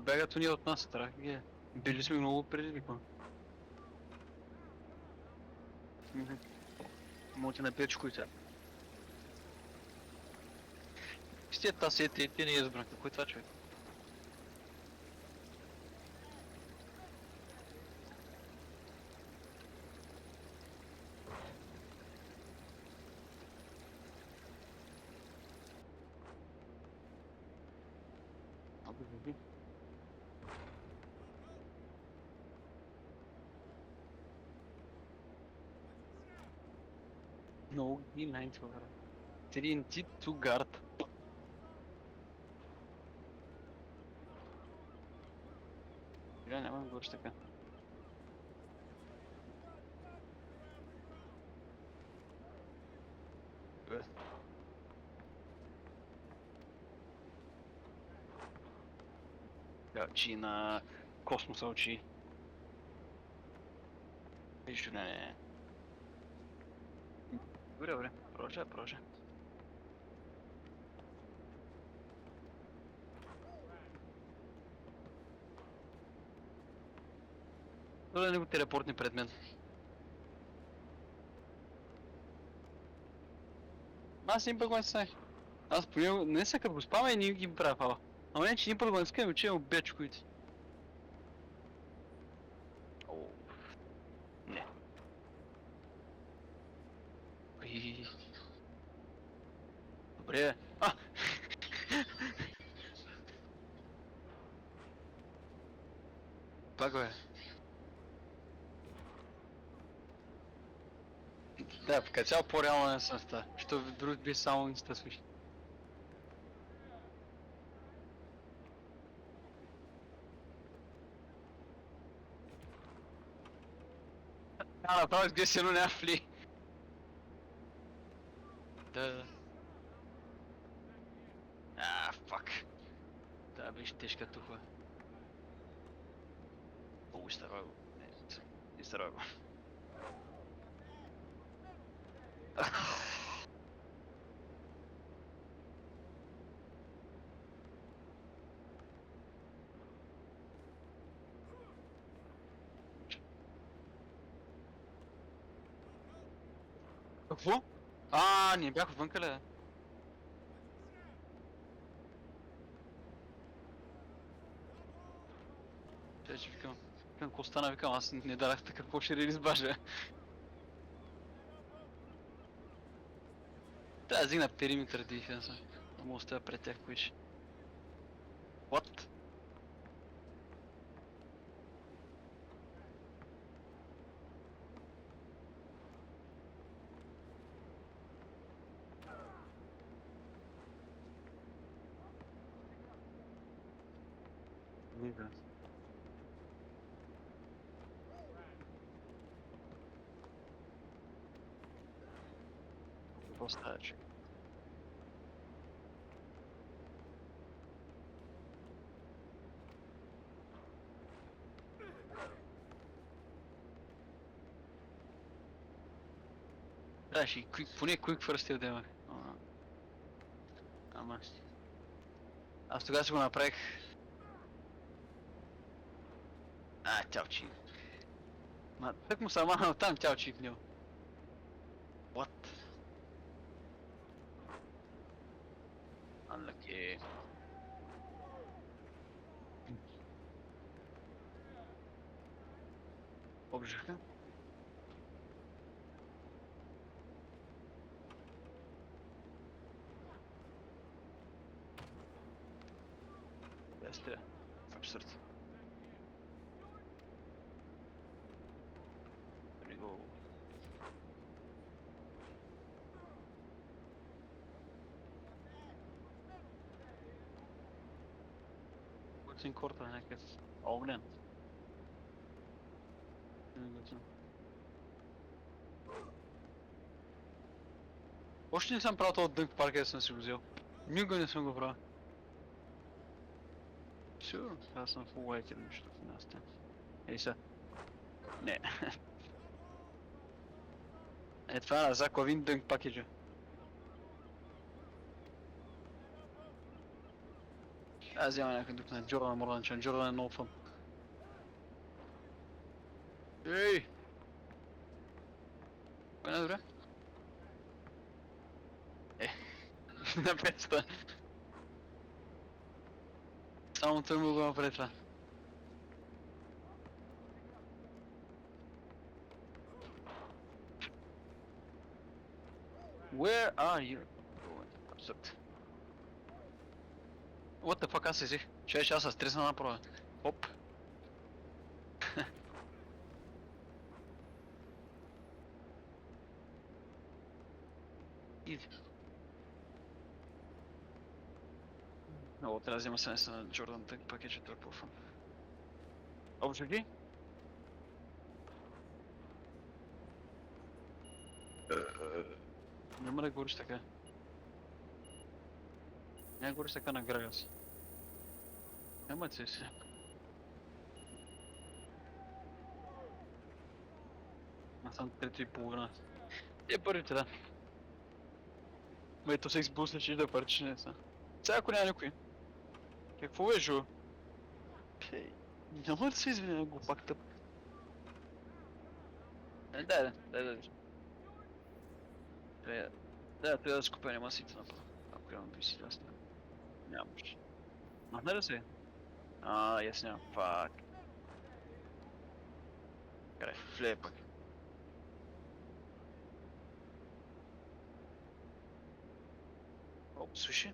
бягат уния от нас, страх ги е. Били сме много предизвиквани. Мога ти напия чукуйте. С тия тасите и ти не избрах. Кой е това човек? Абе, беби. Много ги най-това вера. TNT to guard. Сега няма да говориш така. Бе. Очи на космоса очи. Нищо не. Добре, добре. Продължай. Да не го телепортни пред мен. Аз един път го не снах. Аз по него не са като го спама и не ги правя фала. Ама не, че един път го не скъм, че имам бечкоите. Ооо. Не. Уи. Добре. А! Пак бе. Да, покачал по-реално не съм ста. Що друг би само инста свиш. Направо изглежда няма фли. Да. Фак. Да, беше тежка тухла. Много изтърва го. Не, изтърва го. Какво? Не бях отвънка ли? Тя че викам. Какво стана, викам, аз не дадах така, какво ще избажа. Трябва да зигна периметър дефенса. Да му оставя пред тях, кои ще. What? Не знам. Какво става, че? Трябваше и поне Quick First да имах. Ама... Аз тогава си го направих. Тя учи. Тък му съм махнал там, тя учи в него. What? Unlucky. Оближаха? Да, стреля. Абсурд. There we go. Готин корта някакъв огнен. Още не съм правил този дънк парк, където съм си го взел. Никога не съм го правил. Сигурно, аз съм фул лайкер нещо в нас. Ей са. Не. Това е за Ковин дънк пакеджа. Аз взема някой друг на Джордан Моранчан. Джордан е много фан. Ей! Кой е добре? Е, на 500. Само той му го направи това. Where are you? Абсурд. What the fuck, аз се взех. Че аз се стресна направо. Оп. Иди. Много трябва да взема се на Джордан, тъй пак е, че той е по-фан. Общо ги? Няма да говориш така. Няма да говориш така на Грагас. Няма се си. Аз съм 3:30. Е, първите, да. Ето се избусне, че да парчи не са. Сега ако няма никой. Какво е, Жо? Няма да се извиня, глупак тъп. Дай. Да, трябва да скупя няма сите направо. Ако имам би си ясно. Нямаш. Махна ли се? Яс няма. Фак. Край, влее пак. Оп, суши.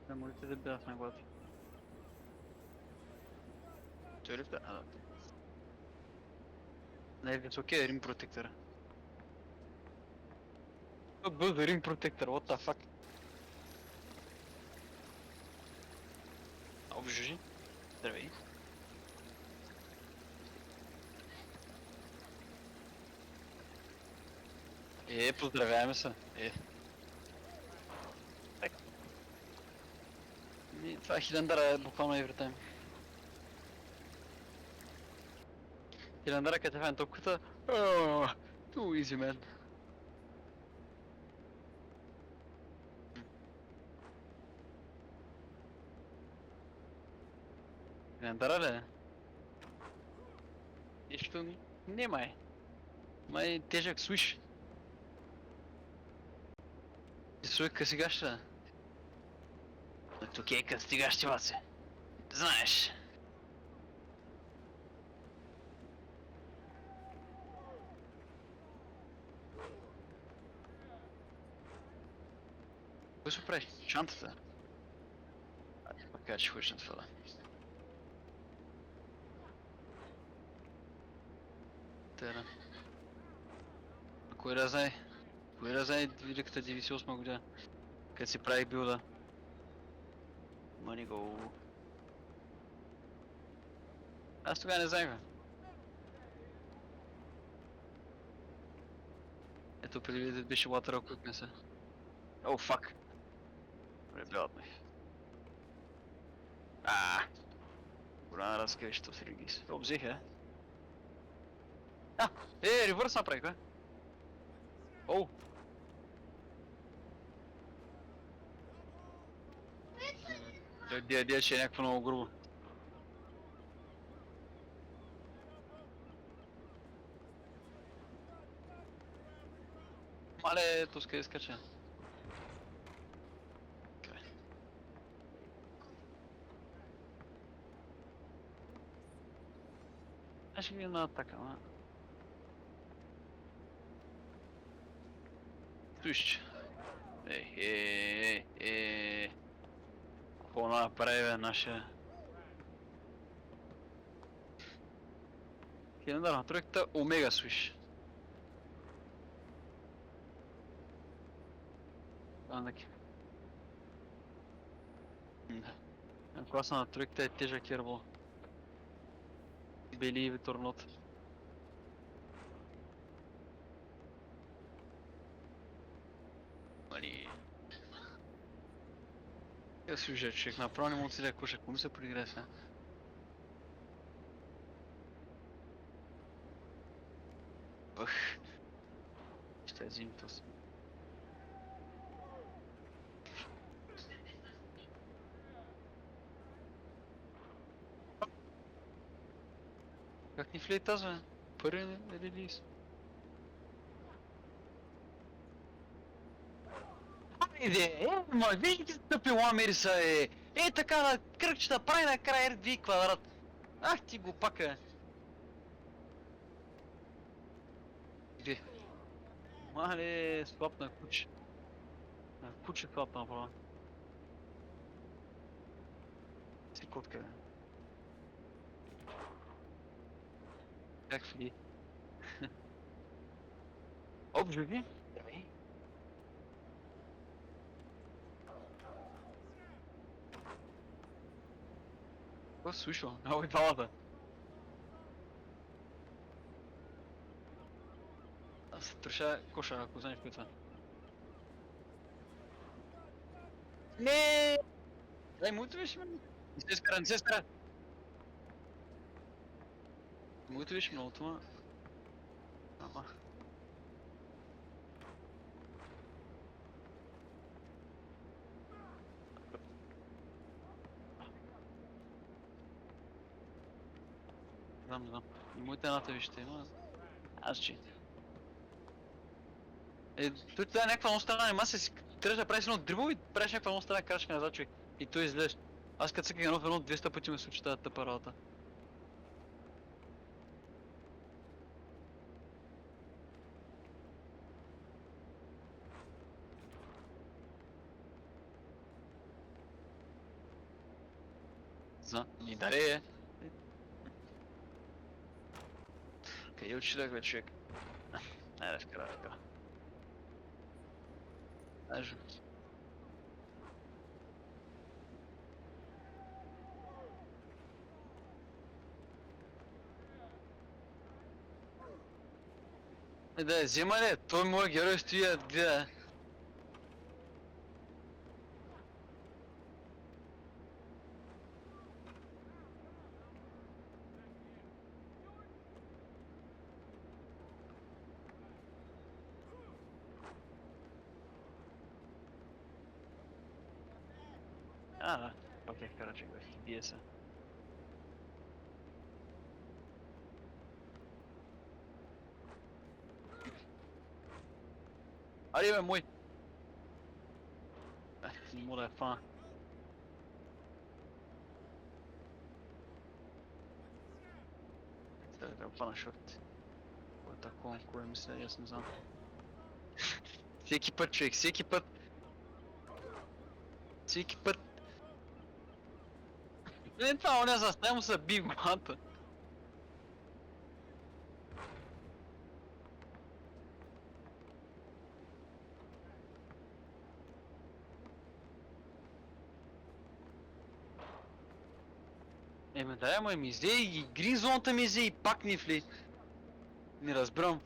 Да можете да бях на главата. Той ли в да? Да. Най-високия рим протектора. Бъде рим протектор, what the fuck? Обжужи. Здравей. Поздравяваме се. Так. Това хилендара е буквално everytime. Хилендара като е файн топката. Too easy, man. Хилендара ли е? Нищо немай. Май тежък свиш. Суйка сега ще. Тук е къс стига ще се. Знаеш. Кой се прави? Чантата? Така че ходиш на това. Тера. Кой да знае? Кой да знае великата 98 година? Къде си правих билда? Money go. Аз тогава не знаех, бе. Ето преди да беше Water Rock, не се. О, фак. Ребят ме. Голяма разкреща в Ригис. Взех, ревърс направих, бе. Оу. Дия, че е някакво много грубо. Мале, туска изкача. Аз ще ги на атака, ма. Стоиш. Какво направи, бе, нашия? Хилендар на тройката, Омега Свиш. Андаки. Класа на тройката е тежък ербол. Бели и Виторнот. Мани. Я сюжет, човек, направо не мога да си да куша, кому се проигра сега? Ах, ще взим то си. Как ни влияе тази, бе? Първият релиз. Айде, ма, виж ги стъпи ламириса, така на кръгчета, прави накрая R2 квадрат. Ах ти го пака. Где? Мале, слаб на куче. На куче слаб направо. Си котка, бе. Как фли? Оп, живи? Давай. Какво се случва? Ой, балата. Аз се търша коша, ако знаеш кой е това. Не! Дай му виж, ме. Не се спира, не се спира! Му виж много това. Ама. Не знам. И моите едната вижте има. Аз че. Той това е някаква много странна анимация, си трябваше да правиш едно дрибъл и правиш някаква много странна крачка назад, човек. И той излезеш. Аз като цъках едно в едно 200 пъти ме случи тази тъпа работа. Знам. И дали е. Къде отидах, бе, човек? Айде, вкара, така. Даже. Да, взема ли? Той моят герой стои да гледа. Да. Пак я вкара, човек, бе. Бие се. Айде, бе, мой! Не мога да я фана. Сега да фана шорт. Кой е такова, кой мисля, аз не знам. Всеки път, човек, всеки път. Всеки път. Не, това, оня заставя му се би в главата. Да, ама ми взе и грин зоната ми взе и пак ни вли. Не разбирам.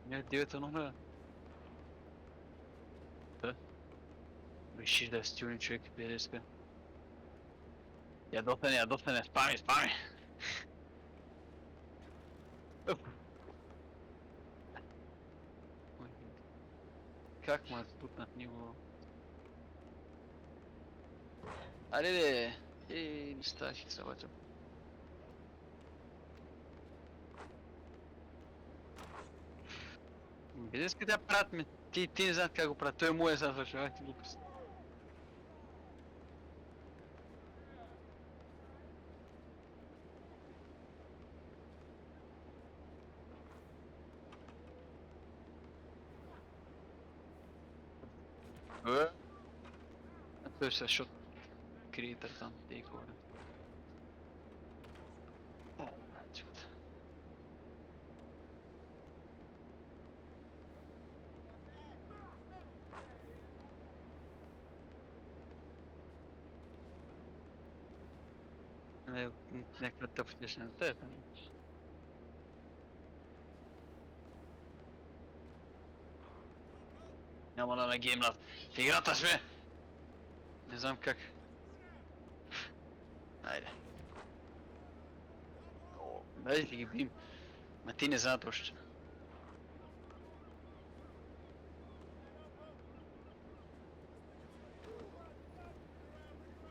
Не, 9-1, бе. Да. Решиш да е стилни човек, пиереска. Ядосане, спами! Ой, как ме спутнат него? Аре, бе! Не ставах се обаче. Пиереска да правят ме. Ти не знаят как го правят. Той е моя сега свършва, ах ти глупост. Той ще шот креатор там, тейкове. Някаква тъпотишна. Те, Няма да ме геймнат. В играта сме! Не знам как. Айде. О, айде ти ги бим. Ма ти не знаят още.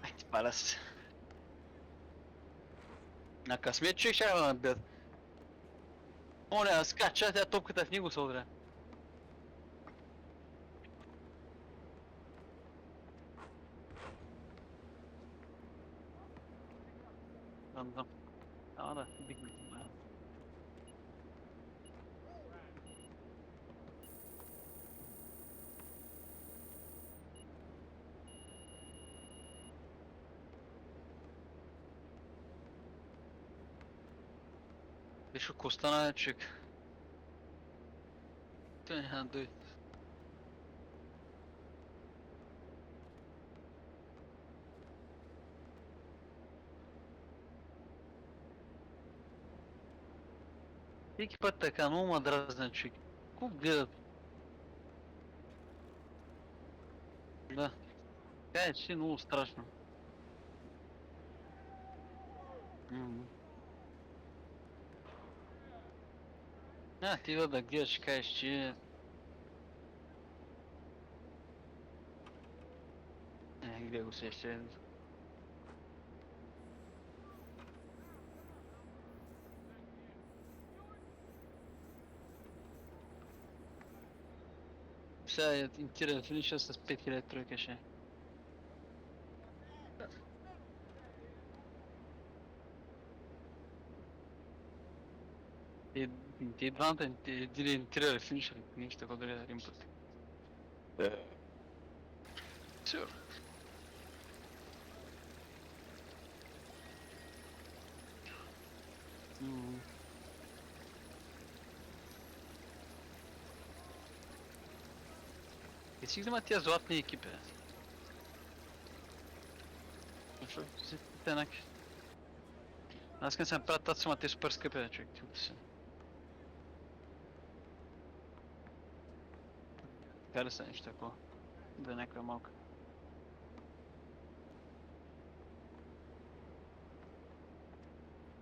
Айде, паля се. На късмет човек ще да набият. О, не, скача, тя топката в него се удря. Знам. Ама да, бихме. Виж ако остана човек. Той няма да дойде. Всеки път така, много ма дразнен човек. Ко гледат? Да. Така е, че е много страшно. Мгм. Ти да гледаш, кажеш, че... Где го сеща? Сега им тира финиша с 5000 тройка ще. И те двамата им тира финиша, нещо такова дори да един път. Сигурно. И си взема тия златни екипи. Защото си еднакви. Аз când се направят тази те супер скъпи, човек, ти си. Така ли са нещо такова? Да е някаква малка.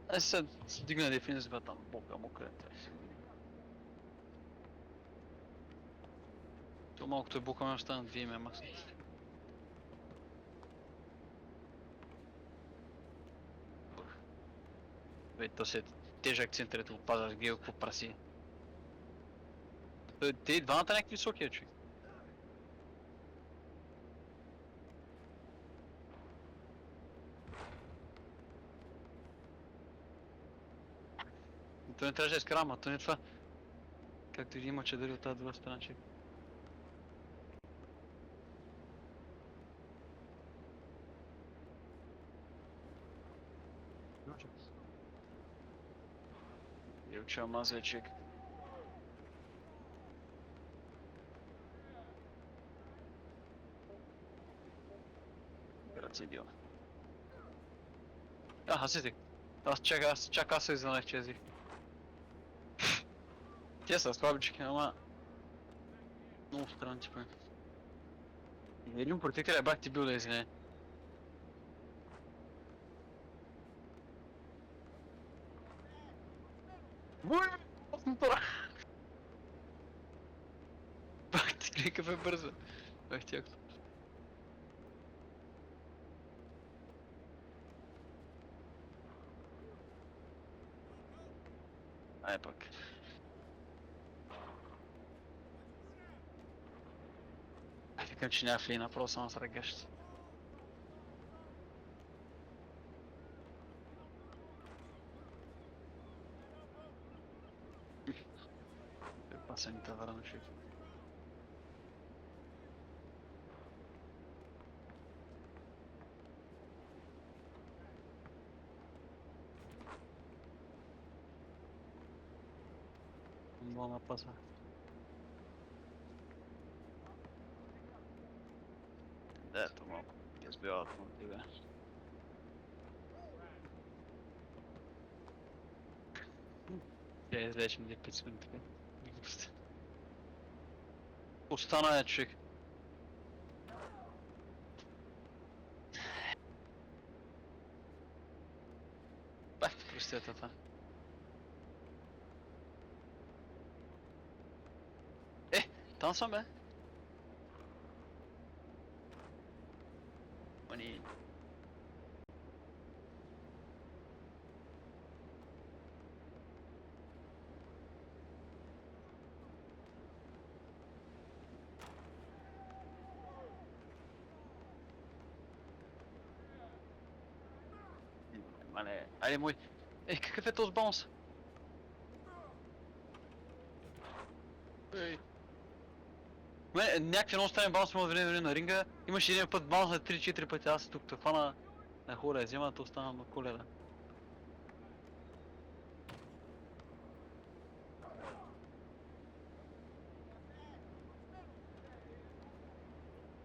Аз се дигна дефинис, бе там, бока му където е. То малкото е бука, ме остана 2 име максимум. Бе, то си е тежък център, да го пазаш, гео, какво праси. Те двамата някакви високи, човек. То не трябваше да изкарам, а то не е това. Както и има чадъри от тази друга страна, човек. И уча маза, човек. Град си идиот. Аз си. Аз чак аз се изненадах, че езих. Те са слабички, ама... Много странно, типа. Един протекър бах ти бил да извиня. Мой! Мотора! Бах ти гледай какъв е бързо. Бах ти яко. Ай пак. Викам, че няма флина, просто само с ръгащи. Пасените върна човек. Много напаса. Да, ето малко. Избиват му тига. Тя излече ми 5 минути. Глупости. Остана е човек. Бах ти простията това. Там съм бе. Они... Мале, айде мой. Какъв е този баунс? Ей. Някакви много странни баунс му време на ринга. Имаше един път баунс на 3-4 пъти. Аз тук те фана на хора, взема, то остана на коледа.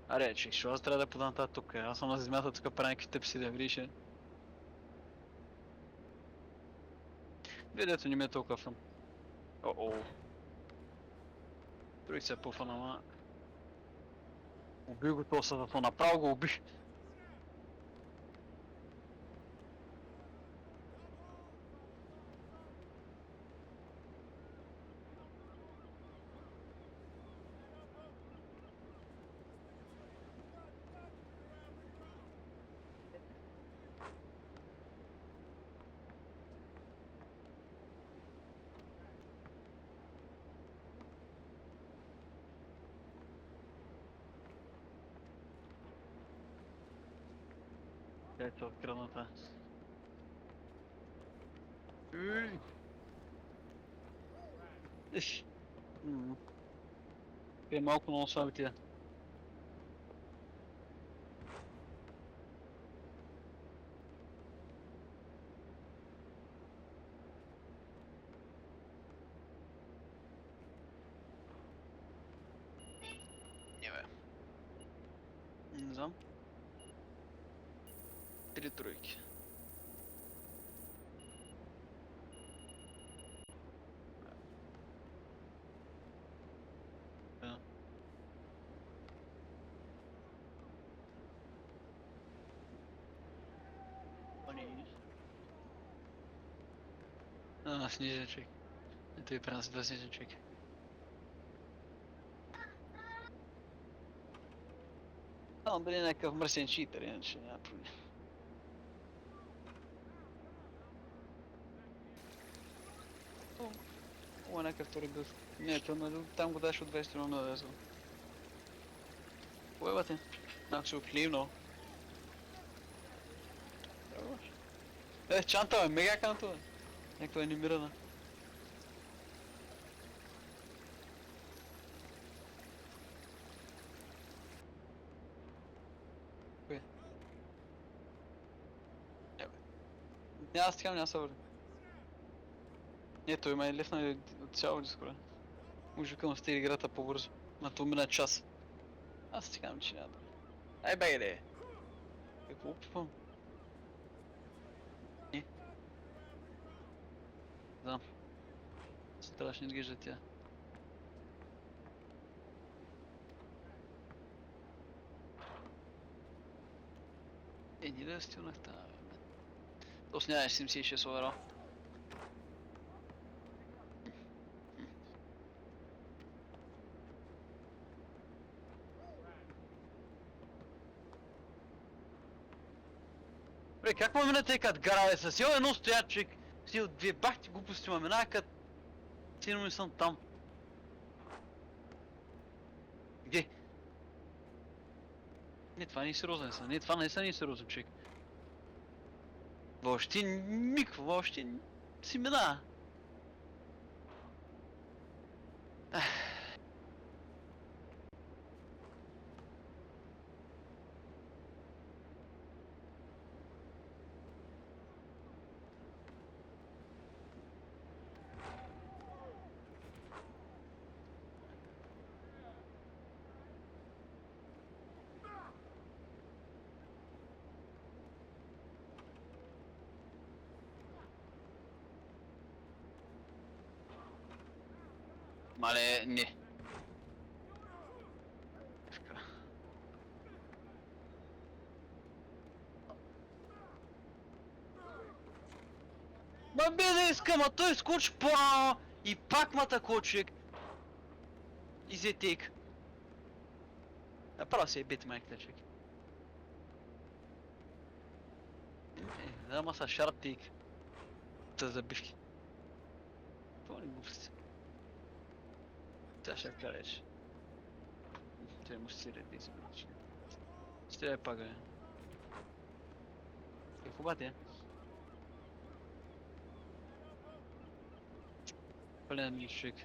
Аре, че аз трябва да подам тази тук. Аз съм на земята тук правя някакви тъпси да видиш. Видето не ми е толкова фън. О-о. Други се пуфан, ама... Убих го този съдъто, направо го убих. Ето, кръвната. Иш. Е малко много слаби тия. Не бе. Не знам. 3 тройки. Да. Снежечек. Это и прям два снежечек. Он, блин, някакъв мръсен читър, иначе няма проблем. О, някакъв втори бил. Не, там го даш от 20 на да съм. Уебате. Ако се оклимнал. Чанта бе, мега канта бе. Някаква анимирана. Кое? Не бе. Няма стигам, няма се върна. Не, той ме е лефна от цяло дискора. Може да стига играта по-бързо. На това мина час. Аз стигам, че няма да. Ай бе, какво опипвам? Не. Знам. Страшно изглежда тя. Не да стилнах тази, бе. То сняваш 76 оверал. Бре, как ме мина те като гара, с сил едно стоят човек, сил две бахти глупости ме мина, като силно не съм там. Где? Не, това не е сериозен са, не, това не са не е сериозен човек. Въобще миг, въобще си мина. Мале, не. искам, а той скочи по и пак ма тако, човек. Изетик. Направо си е бит майката, човек. Ама са шартик. Та забивки. Това не глупости. Тя ще кажеш. Той му си реди си бричи. Ще я пага. Какво бате? Пълен мишик.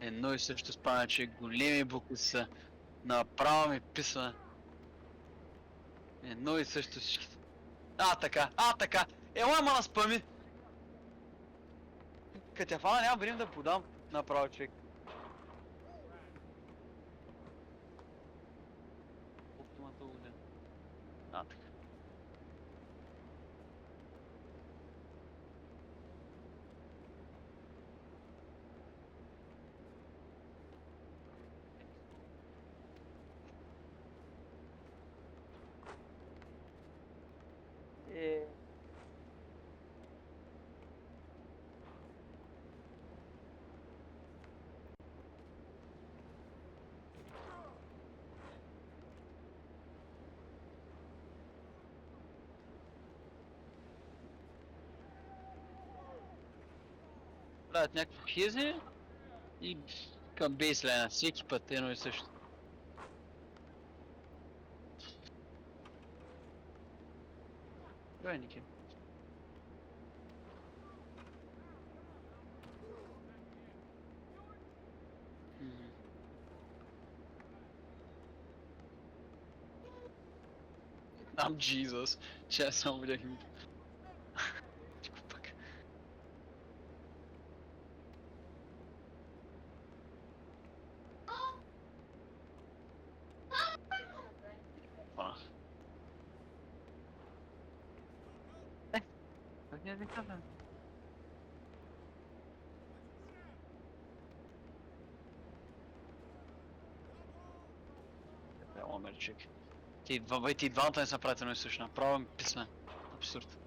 Едно и също спомня, че големи букви са. Направо ми писва. Едно и също всичките. Така, така. Ела ма наспъми. Като я фана няма време да подам направо, човек. Оптимата уден. Така. Правят някакво хизи и към бейслайна, всеки път едно и също. Давай, Ники. I'm Jesus. Че аз само видях името. Тихо пак. Как не казвам? Омерчик. Ти двамата не са пратено и също. Направо ми писме. Абсурд.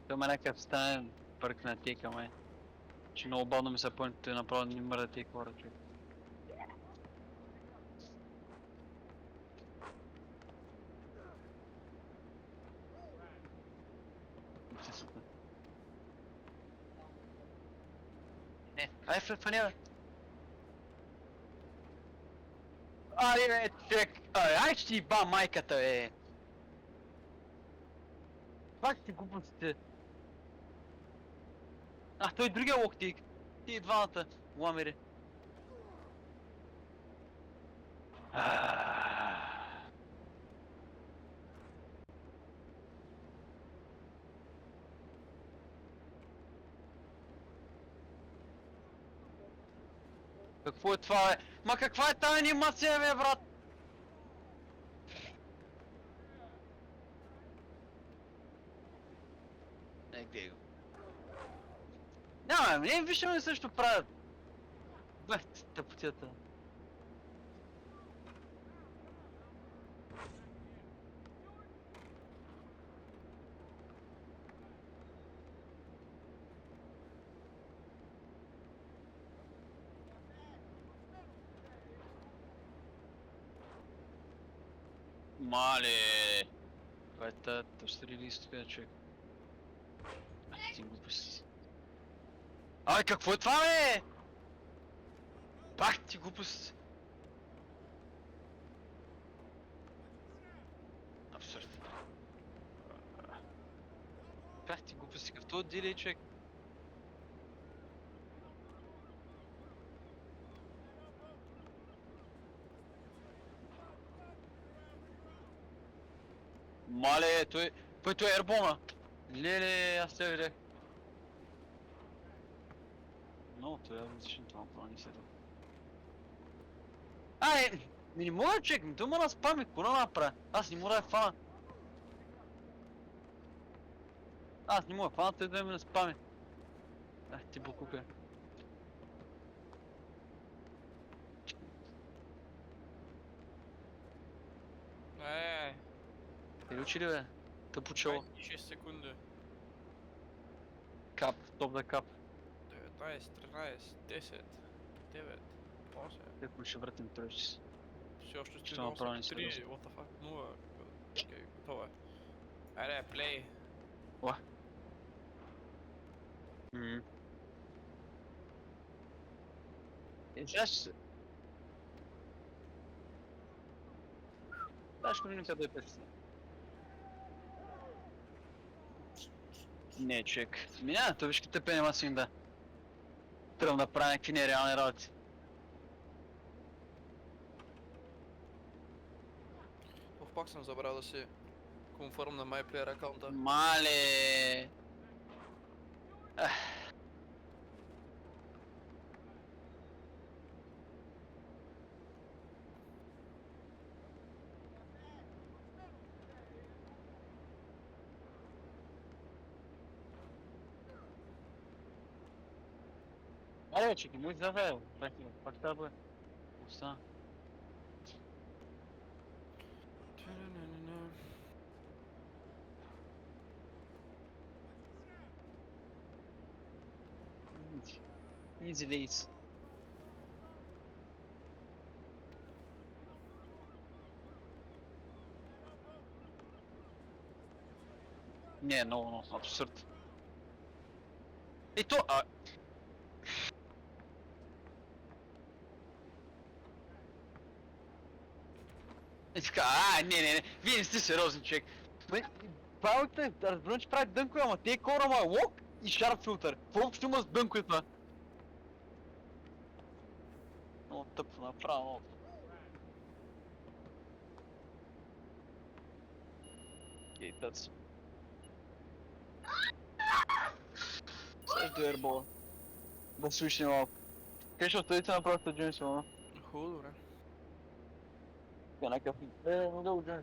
Той ме някакъв стане пърк на тика, май. Че много бавно ми се пълни, той направо не мърда тия хора, човек. Не, ай фаня, бе. Бе, човек, ай ще ти ба майката, бе. Пак ти глупостите. Той другия локтик. Ти двамата, ламери. Какво е това, бе? Ма каква е тази анимация, бе, брат? Где го? Няма, не виждаме също правят. Бе, тъпотията. Мале! Това е тъщери листовия човек. Ти глупости. Какво е това, бе? Пак ти глупости. Абсурд. Пак ти глупости, като отделей, човек. Мале, той е ербона. Леле, аз те видях. Но, той е различен това, направо не се да. Не мога, човек, той ма разпами, кона направя. Аз не мога да я фана. Аз не мога, фаната е да ме спаме. Ах ти букука. Те ли учи ли бе? Тъпо чело. 6 секунди. Кап, топ да кап. 19, 13, 10, 9, 8. Тъпо ще вратим тръжче. Все още Ще стои на направим 8, 3, сериозно. what the fuck, 0. Окей, готово е. Айде, плей. Ла. Ммм. Сега ще се... Даш ми къде е песен. Не, човек. Няма, той виж като тъпе нема си им да. Трябва да направя някакви нереални работи. Пак съм забрал да си конфърм на MyPlayer акаунта. Мале! Аре, че ги му завел. Пак това бе. Оста. Easy days. Не, много абсурд. И то, И така, не, вие не сте сериозен човек. Правилата е, разбирам, че прави дънкове, ама те корама е лок и шарп филтър. Какво общо има с дънкове това? Много тъпо направо, много тъпо. Окей, тъц. Също ербола. Да свишне малко. Къде ще оставите на просто Джеймс, мама? Хубаво, добре. Някакъв... не да го Джеймс.